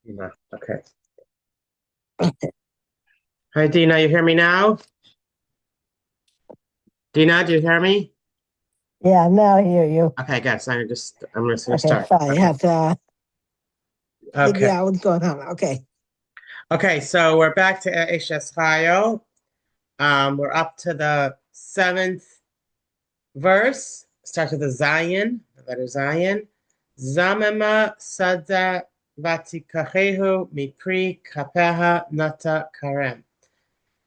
Dina. Okay. Hi, Dina. You hear me now? Dina, do you hear me? Yeah, now I hear you. Okay, good. So I'm just gonna Okay, start. fine. You Okay. have to figure Okay. out what's going on. Okay. Okay. So we're back to Eshes Chayil. We're up to the seventh verse. Starts with the Zion, the letter Zion. Zamema sada vatikachehu mipri kapeha nata karem.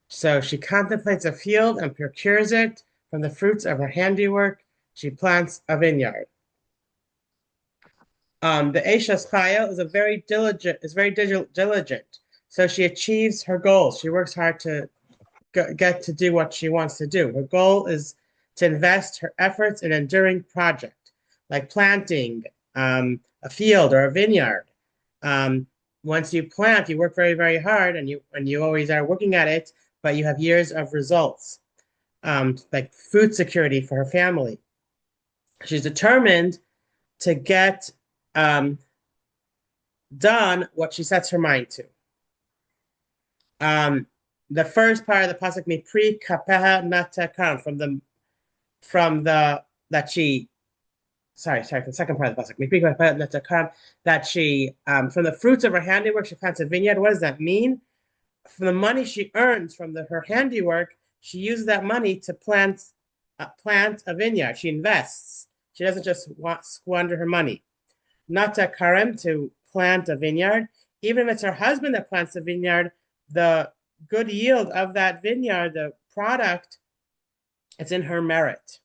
So she contemplates a field and procures it from the fruits of her handiwork. She plants a vineyard. The Eshes Chayil is diligent. So she achieves her goals. She works hard to get to do what she wants to do. Her goal is to invest her efforts in an enduring project, like planting a field or a vineyard. Um, Once you plant, you work very, very hard, and you always are working at it, but you have years of results, like food security for her family. She's determined to get um, done what she sets her mind to. Um, the first part of the pasuk, "Mi pri kapeha natakan," from the that she sorry, the second part of the pasuk, "Mi pri kapeha natakan," that she from the fruits of her handiwork she plants a vineyard. What does that mean? From the money she earns from her handiwork, she uses that money to plant a vineyard. She invests. She doesn't just squander her money. Not to karem, to plant a vineyard. Even if it's her husband that plants the vineyard, the good yield of that vineyard, the product, it's in her merit.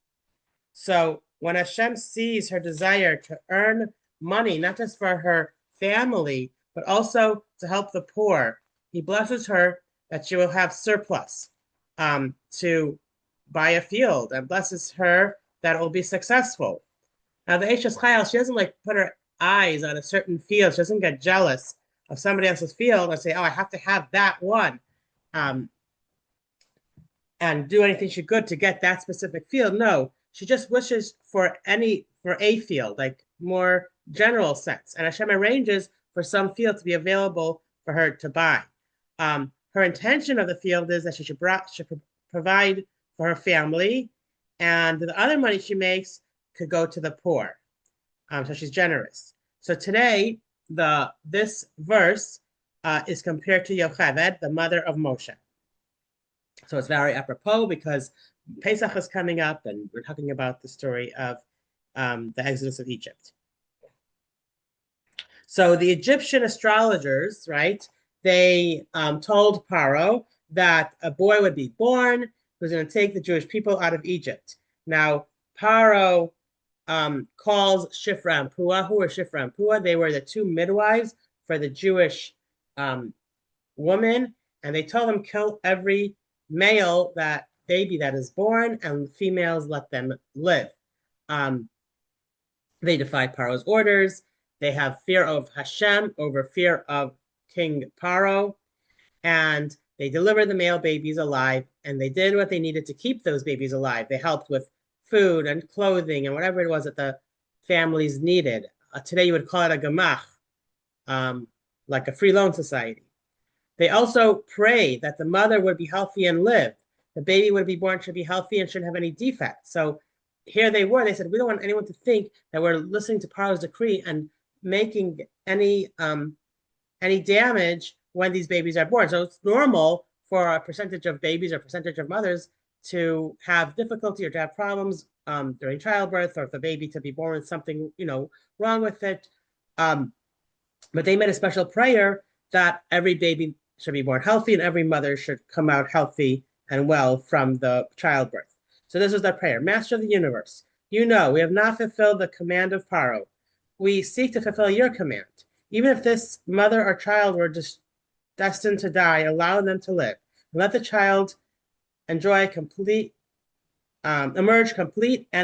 So when Hashem sees her desire to earn money, not just for her family, but also to help the poor, he blesses her that she will have surplus to buy a field, and blesses her that it will be successful. Now, the Eshes Chayil, she doesn't like put her eyes on a certain field. She doesn't get jealous of somebody else's field and say, oh, I have to have that one. Um, and do anything she could to get that specific field. No, she just wishes for a field, like more general sense. And Hashem arranges for some field to be available for her to buy. Her intention of the field is that should provide for her family, and the other money she makes could go to the poor. So she's generous. So today, this verse is compared to Yocheved, the mother of Moshe. So it's very apropos because Pesach is coming up, and we're talking about the story of the Exodus of Egypt. So the Egyptian astrologers, right? They told Paro that a boy would be born who was going to take the Jewish people out of Egypt. Now Paro calls Shifra and Pua. Who were Shifra and Pua? They were the two midwives for the Jewish woman, and they told them kill every male that baby that is born, and females let them live. Um, they defy Paro's orders. They have fear of Hashem over fear of King Paro, and they delivered the male babies alive, and they did what they needed to keep those babies alive. They helped with food and clothing and whatever it was that the families needed. Today you would call it a gemach, um, like a free loan society. They also pray that the mother would be healthy and live. The baby would be born should be healthy and shouldn't have any defects. So here they were. They said, we don't want anyone to think that we're listening to Paro's decree and making any damage when these babies are born. So it's normal for a percentage of babies or percentage of mothers to have difficulty or to have problems during childbirth, or if the baby to be born with something wrong with it. Um, but they made a special prayer that every baby should be born healthy and every mother should come out healthy and well from the childbirth. So this was their prayer. Master of the universe, we have not fulfilled the command of Paro. We seek to fulfill your command. Even if this mother or child were just destined to die, allow them to live. And let the child emerge complete and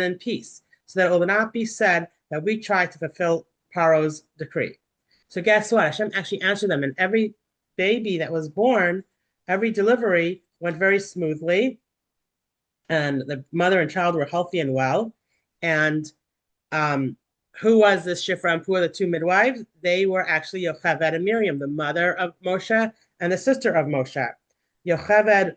in peace, so that it will not be said that we tried to fulfill Paro's decree. So guess what? Hashem actually answered them, and every baby that was born, every delivery went very smoothly, and the mother and child were healthy and well. And who was this Shifra and Pua, the two midwives? They were actually Yocheved and Miriam, the mother of Moshe and the sister of Moshe. Yocheved,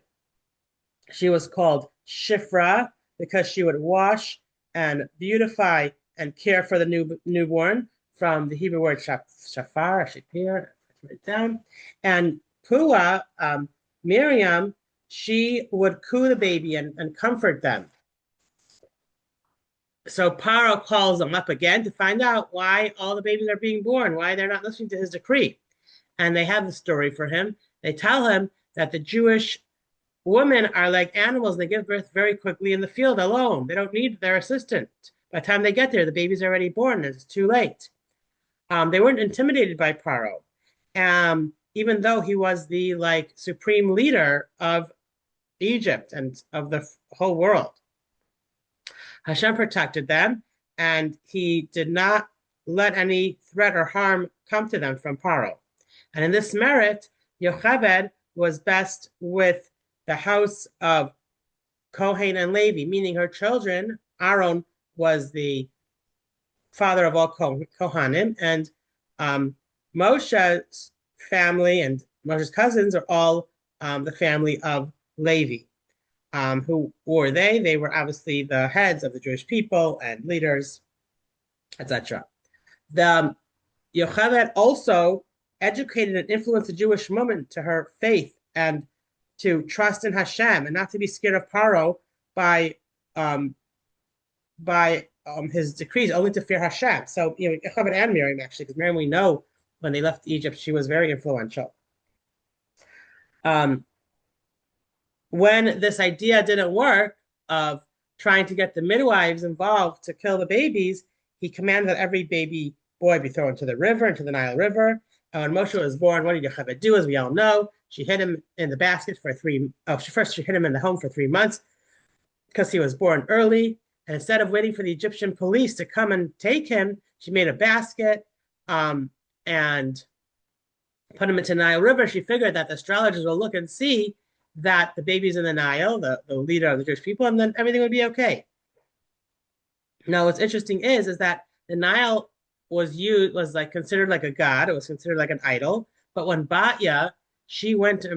she was called Shifra because she would wash and beautify and care for the newborn, from the Hebrew word shafar, shapir, write it down. And Pua, Miriam, she would coo the baby and comfort them. So Paro calls them up again to find out why all the babies are being born, why they're not listening to his decree. And they have the story for him. They tell him that the Jewish women are like animals. They give birth very quickly in the field alone. They don't need their assistant. By the time they get there, the baby's already born. It's too late. They weren't intimidated by Paro, even though he was the supreme leader of Egypt and of the whole world. Hashem protected them, and he did not let any threat or harm come to them from Paro. And in this merit, Yocheved was best with the house of Kohen and Levi, meaning her children. Aaron was the father of all Kohanim, and Moshe's family and Moshe's cousins are all the family of Levi. Who were they? They were obviously the heads of the Jewish people and leaders, etc. The Yocheved also educated and influenced the Jewish woman to her faith and to trust in Hashem and not to be scared of Paro by his decrees, only to fear Hashem. So, Yocheved and Miriam, actually, because Miriam, we know when they left Egypt, she was very influential. When this idea didn't work of trying to get the midwives involved to kill the babies, he commanded that every baby boy be thrown into the river, into the Nile River. And when Moshe was born, what did Yocheved do? As we all know, she hid him in the basket for she hid him in the home for 3 months because he was born early. And instead of waiting for the Egyptian police to come and take him, she made a basket and put him into the Nile River. She figured that the astrologers will look and see that the baby's in the Nile, the leader of the Jewish people, and then everything would be okay. Now, what's interesting is that the Nile was considered like a god. It was considered like an idol. But when Batya, she went to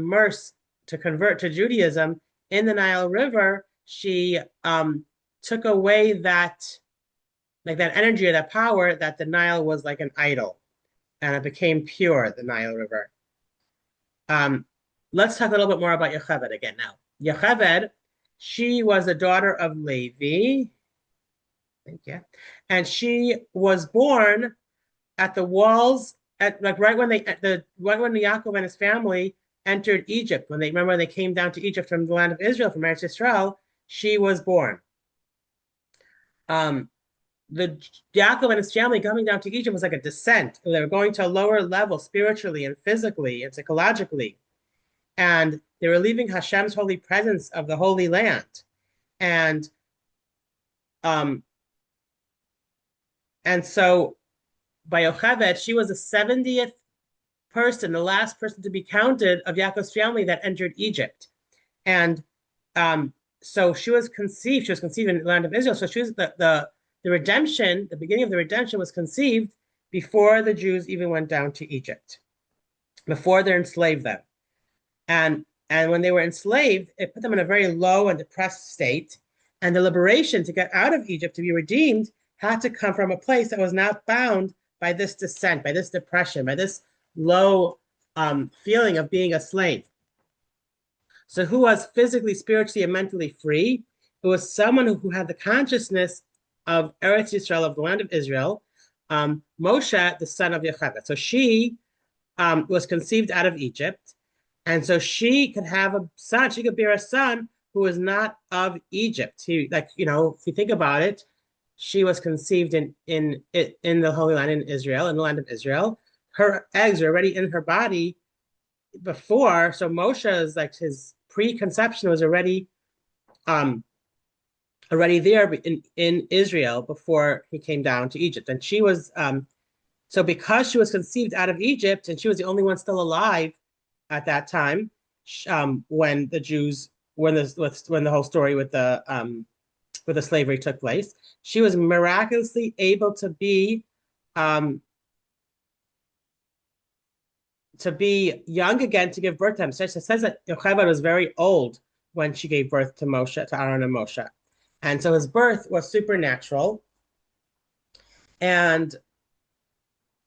convert to Judaism in the Nile River, she took away that energy or that power that the Nile was like an idol, and it became pure, the Nile River. Let's talk a little bit more about Yocheved again now. Yocheved, she was the daughter of Levi. Thank you. And she was born at the walls right when Yaakov and his family entered Egypt. When they came down to Egypt from the land of Israel, from Eretz Yisrael, she was born. The Yaakov and his family coming down to Egypt was like a descent. They were going to a lower level spiritually and physically and psychologically. And they were leaving Hashem's holy presence of the Holy Land. And so by Yocheved, she was the 70th person, the last person to be counted of Yaakov's family that entered Egypt. And so she was conceived in the land of Israel. So she was the redemption, the beginning of the redemption was conceived before the Jews even went down to Egypt, before they enslaved them. And when they were enslaved, it put them in a very low and depressed state. And the liberation to get out of Egypt, to be redeemed, had to come from a place that was not bound by this descent, by this depression, by this low feeling of being a slave. So who was physically, spiritually, and mentally free? It was someone who had the consciousness of Eretz Yisrael, of the land of Israel, Moshe, the son of Yocheved. So she was conceived out of Egypt. And so she could have a son, she could bear a son who was not of Egypt. If you think about it, she was conceived in the Holy Land in Israel, in the land of Israel. Her eggs are already in her body before, so Moshe's his preconception was already there in Israel before he came down to Egypt. And she was so because she was conceived out of Egypt, and she was the only one still alive at that time, when the Jews, when the whole story with the where the slavery took place. She was miraculously able um, to be young again to give birth to him. So it says that Yocheved was very old when she gave birth to Moshe, to Aaron and Moshe. And so his birth was supernatural. And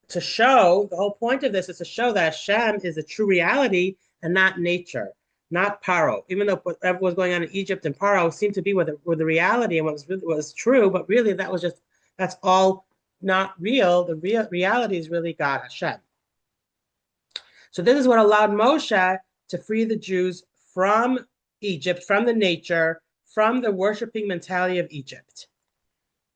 to show, the whole point of this is to show that Hashem is a true reality and not nature, not Paro. Even though whatever was going on in Egypt and Paro seemed to be with the reality and what was true, but really that's all not real. The real reality is really God, Hashem. So this is what allowed Moshe to free the Jews from Egypt, from the nature, from the worshiping mentality of Egypt.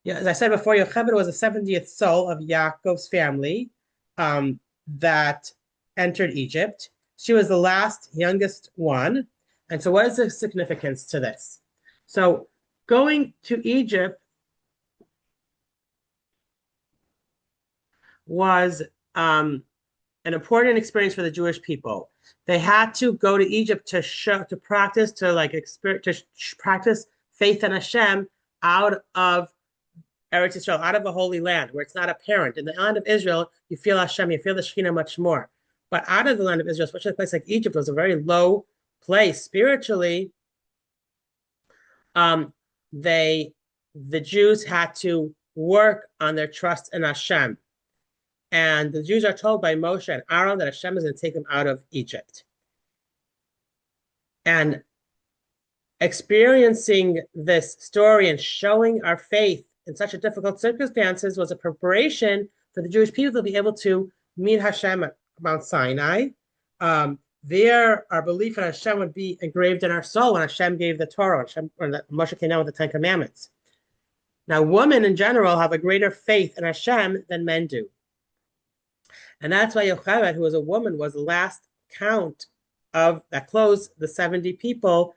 Yeah, as I said before, Yocheved was the 70th soul of Yaakov's family that entered Egypt. She was the last, youngest one. And so what is the significance to this? So going to Egypt was an important experience for the Jewish people. They had to go to Egypt to practice faith in Hashem out of Eretz Yisrael, out of a holy land where it's not apparent. In the land of Israel, you feel Hashem, you feel the Shekhinah much more. But out of the land of Israel, especially a place like Egypt, was a very low place spiritually. The Jews had to work on their trust in Hashem. And the Jews are told by Moshe and Aaron that Hashem is going to take them out of Egypt. And experiencing this story and showing our faith in such a difficult circumstances was a preparation for the Jewish people to be able to meet Hashem at Mount Sinai. There, our belief in Hashem would be engraved in our soul when Hashem gave the Torah, or that Moshe came down with the Ten Commandments. Now, women in general have a greater faith in Hashem than men do. And that's why Yocheved, who was a woman, was the last count that closed the 70 people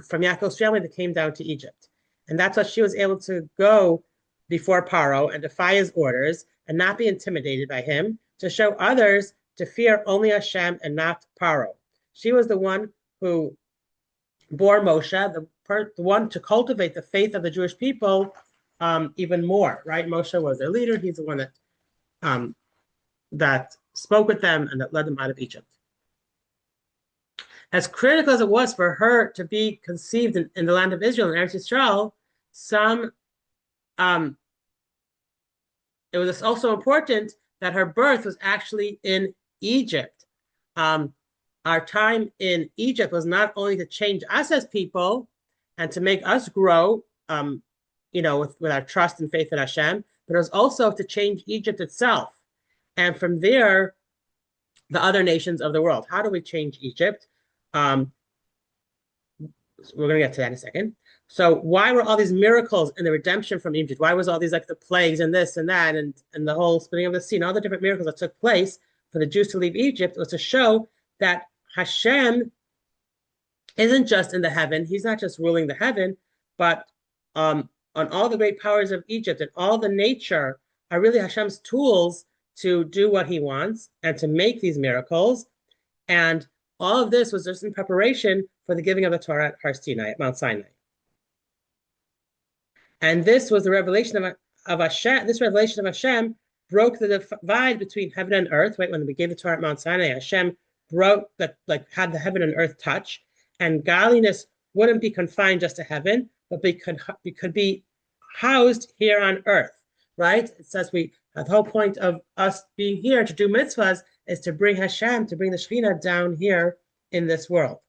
from Yaakov's family that came down to Egypt. And that's why she was able to go before Paro and defy his orders and not be intimidated by him, to show others to fear only Hashem and not Paro. She was the one who bore Moshe, the one to cultivate the faith of the Jewish people even more, right? Moshe was their leader. He's the one that spoke with them and that led them out of Egypt. As critical as it was for her to be conceived in the land of Israel, in Eretz Yisrael, it was also important that her birth was actually in Egypt. Our time in Egypt was not only to change us as people and to make us grow, with our trust and faith in Hashem, but it was also to change Egypt itself. And from there, the other nations of the world. How do we change Egypt? We're going to get to that in a second. So why were all these miracles and the redemption from Egypt? Why was all these, like the plagues and this and that and the whole splitting of the sea and all the different miracles that took place for the Jews to leave Egypt? Was to show that Hashem isn't just in the heaven. He's not just ruling the heaven, but on all the great powers of Egypt and all the nature are really Hashem's tools to do what he wants and to make these miracles. And all of this was just in preparation for the giving of the Torah at Har Sinai, at Mount Sinai. And this was the revelation of Hashem. This revelation of Hashem broke the divide between heaven and earth. Right, when we gave the Torah at Mount Sinai, Hashem broke that, had the heaven and earth touch, and godliness wouldn't be confined just to heaven, but could be housed here on earth. Right? It says the whole point of us being here to do mitzvahs is to bring Hashem, to bring the Shekhinah down here in this world.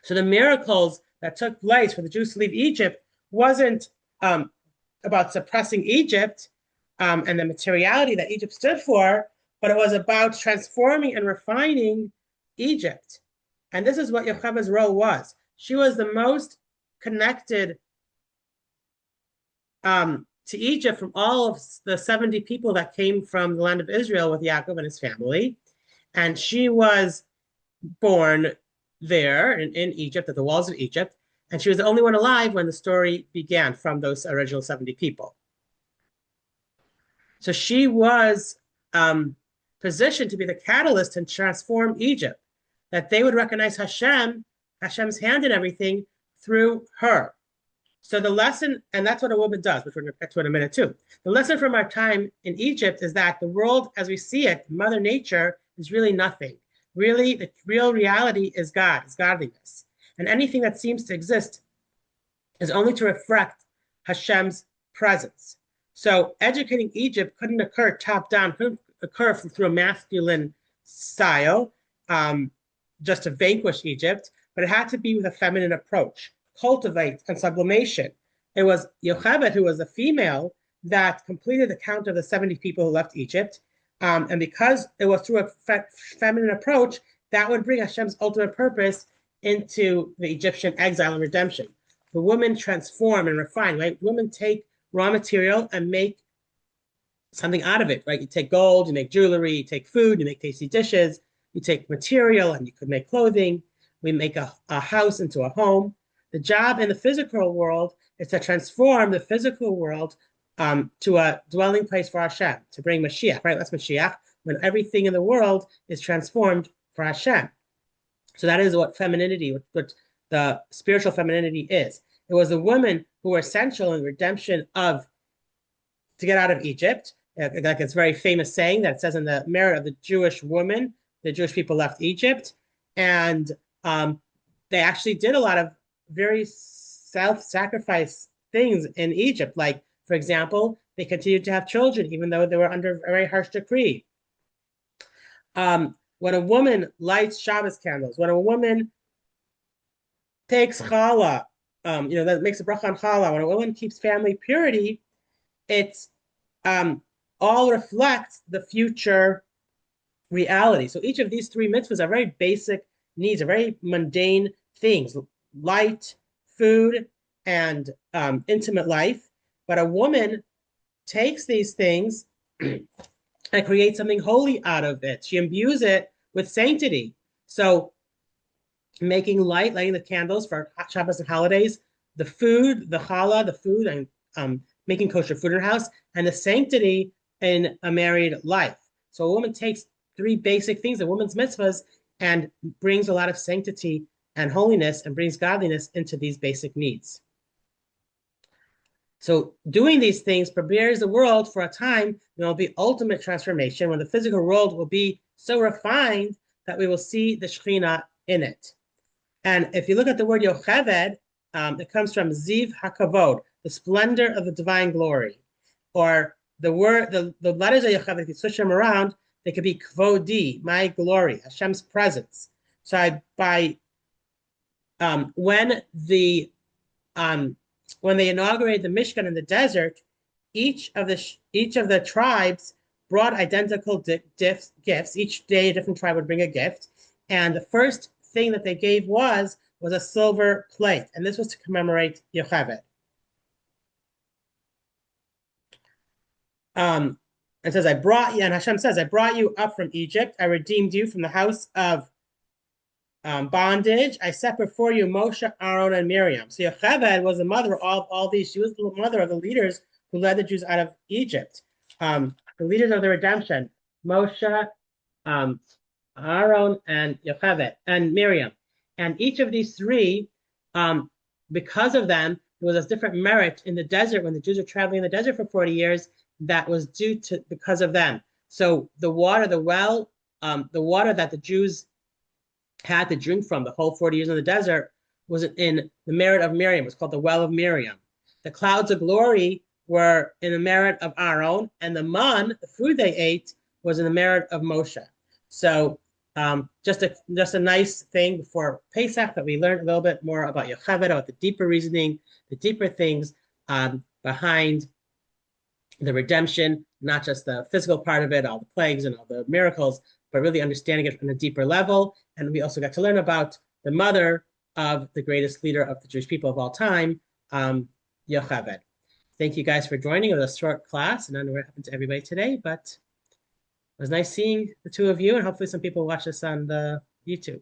So the miracles that took place for the Jews to leave Egypt wasn't about suppressing Egypt and the materiality that Egypt stood for, but it was about transforming and refining Egypt. And this is what Yocheved's role was. She was the most connected to Egypt from all of the 70 people that came from the land of Israel with Yaakov and his family. And she was born there in Egypt, at the walls of Egypt. And she was the only one alive when the story began from those original 70 people. So she was positioned to be the catalyst and transform Egypt, that they would recognize Hashem's hand in everything through her. So the lesson, and that's what a woman does, which we're going to get to in a minute too. The lesson from our time in Egypt is that the world as we see it, Mother Nature, is really nothing. Really, the real reality is God, is godliness. And anything that seems to exist is only to reflect Hashem's presence. So educating Egypt couldn't occur top down, couldn't occur through a masculine style, um, just to vanquish Egypt, but it had to be with a feminine approach, cultivate and sublimation. It was Yocheved, who was a female, that completed the count of the 70 people who left Egypt. And because it was through a feminine approach, that would bring Hashem's ultimate purpose into the Egyptian exile and redemption. The women transform and refine, right? Women take raw material and make something out of it, right? You take gold, you make jewelry, you take food, you make tasty dishes, you take material and you could make clothing. We make a house into a home. The job in the physical world is to transform the physical world to a dwelling place for Hashem, to bring Mashiach, right? That's Mashiach, when everything in the world is transformed for Hashem. So that is what femininity, what the spiritual femininity is. It was the women who were essential in the redemption of, to get out of Egypt. Like it's a very famous saying that it says in the merit of the Jewish woman, the Jewish people left Egypt. And they actually did a lot of very self-sacrifice things in Egypt. Like, for example, they continued to have children, even though they were under a very harsh decree. When a woman lights Shabbos candles, when a woman takes challah, that makes a bracha on challah, when a woman keeps family purity, it's all reflects the future reality. So each of these three mitzvahs are very basic needs, are very mundane things: light, food, and intimate life. But a woman takes these things and creates something holy out of it. She imbues it with sanctity. So making light, lighting the candles for Shabbos and holidays, the food, the challah, the food, and making kosher food in her house, and the sanctity in a married life. So a woman takes three basic things, the woman's mitzvahs, and brings a lot of sanctity and holiness and brings godliness into these basic needs. So doing these things prepares the world for a time when there will be ultimate transformation, when the physical world will be so refined that we will see the Shekhinah in it. And if you look at the word Yocheved, it comes from Ziv HaKavod, the splendor of the divine glory. Or the letters of Yocheved, if you switch them around, they could be Kvodi, my glory, Hashem's presence. So when they inaugurated the Mishkan in the desert, each of the tribes brought identical gifts. Each day, a different tribe would bring a gift, and the first thing that they gave was a silver plate, and this was to commemorate Yocheved. It says, and Hashem says, I brought you up from Egypt. I redeemed you from the house of bondage. I set before you Moshe, Aaron, and Miriam. So Yocheved was the mother of all these. She was the mother of the leaders who led the Jews out of Egypt. The leaders of the redemption, Moshe, Aaron, and Yocheved, and Miriam. And each of these three, because of them, there was a different merit in the desert when the Jews were traveling in the desert for 40 years that was because of them. So the water that the Jews had to drink from the whole 40 years in the desert was in the merit of Miriam. It was called the well of Miriam. The clouds of glory were in the merit of Aaron, and the man, the food they ate, was in the merit of Moshe. So just a nice thing before Pesach that we learned a little bit more about Yocheved, about the deeper reasoning, the deeper things behind the redemption, not just the physical part of it, all the plagues and all the miracles, but really understanding it on a deeper level. And we also got to learn about the mother of the greatest leader of the Jewish people of all time, Yocheved. Thank you guys for joining. It was a short class, and I don't know what happened to everybody today, but it was nice seeing the two of you, and hopefully some people watch this on the YouTube.